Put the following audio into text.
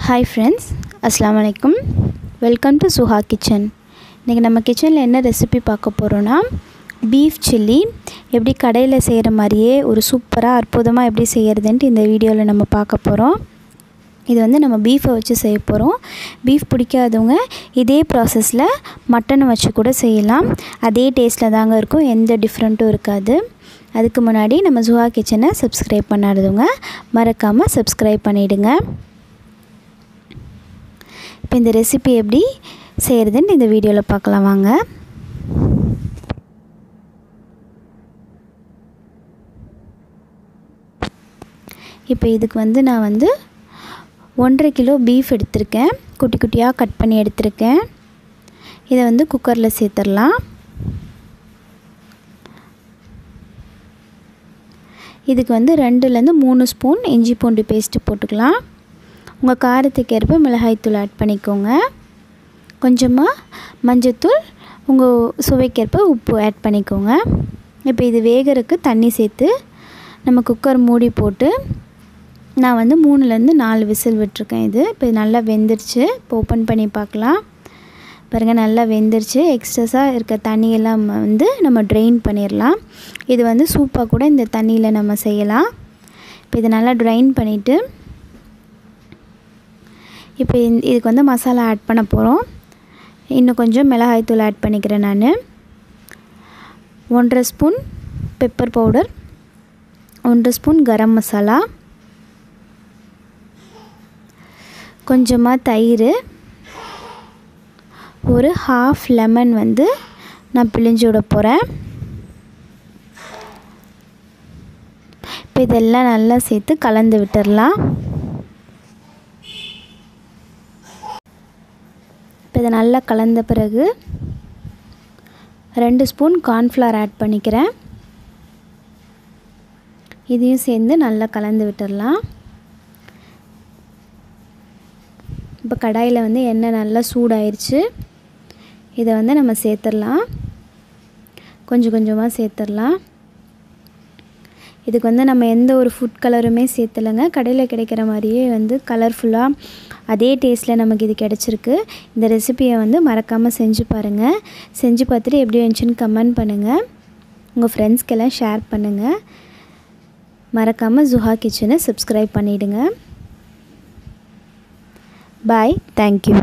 Hi friends, Assalamu alaikum. Welcome to ZuhaKitchen. இன்னைக்கு நம்ம கிச்சன்ல என்ன ரெசிபி பார்க்க போறோம்னா பீஃப் சில்லி எப்படி கடையில செய்யற மாதிரியே ஒரு சூப்பரா அற்புதமா எப்படி செய்யறதுன்னு இந்த வீடியோல நம்ம பார்க்க போறோம். இது வந்து நம்ம பீஃபை வச்சு செய்ய போறோம். பீஃப் பிடிக்காதவங்க இதே processல மட்டன் வச்சு கூட செய்யலாம். அதே டேஸ்ட்ல தாங்க இருக்கும். எந்த டிஃபரண்டும் இருக்காது. அதுக்கு முன்னாடி நம்ம Zuha Kitchen-ஐ subscribe பண்ணாதவங்க மறக்காம subscribe பண்ணிடுங்க. இப்போ இந்த ரெசிபி எப்படி செய்யறதுன்னு இந்த வீடியோல பார்க்கலாம் வாங்க. இப்போ இதுக்கு வந்து நான் வந்து 1.5 கிலோ பீஃப் எடுத்துர்க்கேன். குட்டி குட்டியா கட் பண்ணி எடுத்துர்க்கேன். இத வந்து குக்கர்ல சேர்த்தறலாம். இதுக்கு வந்து 2 ல இருந்து 3 ஸ்பூன் இஞ்சி பூண்டு பேஸ்ட் போட்டுக்கலாம். உங்க காரத்துக்கு ஏற்ப மிளகாய் தூள் ஆட் பண்ணிக்கோங்க. கொஞ்சமா மஞ்சள் தூள், உங்க சுவைக்கேற்ப உப்பு ஆட் பண்ணிக்கோங்க. இப்போ இது வேகறதுக்கு தண்ணி சேர்த்து நம்ம குக்கர் மூடி போட்டு நான் வந்து 3 ல இருந்து 4 விசில் விட்டுருக்கேன் இது. இப்போ நல்லா வெந்திருச்சு. இப்போ ஓபன் பண்ணி பார்க்கலாம். பாருங்க நல்லா வெந்திருச்சு. எக்ஸ்ட்ராஸா இருக்க தண்ணி எல்லாம் வந்து நம்ம ட்ரைன் பண்ணிரலாம். இது வந்து சூப்பா கூட இந்த தண்ணியில நம்ம செய்யலாம். இப்போ இத நல்லா ட்ரைன் பண்ணிட்டு இப்போ இதுக்கு வந்து மசாலா ஆட் பண்ண போறோம். இன்னும் கொஞ்சம் மிளகாய் தூள் ஆட் பண்ணிக்கிறேன் நானு. 1.5 spoon pepper powder, 1 spoon garam masala, கொஞ்சமா தயிர், ஒரு half லெமன் வந்து நான் பிழிஞ்சு விட போறேன். இப்போ இதெல்லாம் நல்லா சேர்த்து கலந்து விட்டுறலாம். இப்போ இத நல்லா கலந்த பிறகு 2 ஸ்பூன் corn flour ஆட் பண்ணிக்கிறேன். இதையும் சேர்த்து நல்லா கலந்து விட்டுறலாம். இப்போ கடாயில வந்து எண்ணெய் நல்லா சூடாயிருச்சு. இத வந்து நம்ம சேர்த்தறலாம். கொஞ்சம் கொஞ்சமா சேர்த்தறலாம். இதுக்கு வந்து நம்ம எந்த ஒரு ஃபுட் கலருமே சேர்த்தலங்க. கடையில கிடைக்கிற மாதிரியே வந்து கலர்ஃபுல்லா அதே டேஸ்ட்ல நமக்கு இது கிடைச்சிருக்கு. இந்த ரெசிபியை வந்து மறக்காம செஞ்சு பாருங்க. செஞ்சு பார்த்துட்டு எப்படி இருந்துச்சுன்னு கமெண்ட் பண்ணுங்க. உங்க ஃப்ரெண்ட்ஸ்க்கெல்லாம் ஷேர் பண்ணுங்க. மறக்காம Zuha Kitchen-ஐ subscribe பண்ணிடுங்க. Bye. Thank you.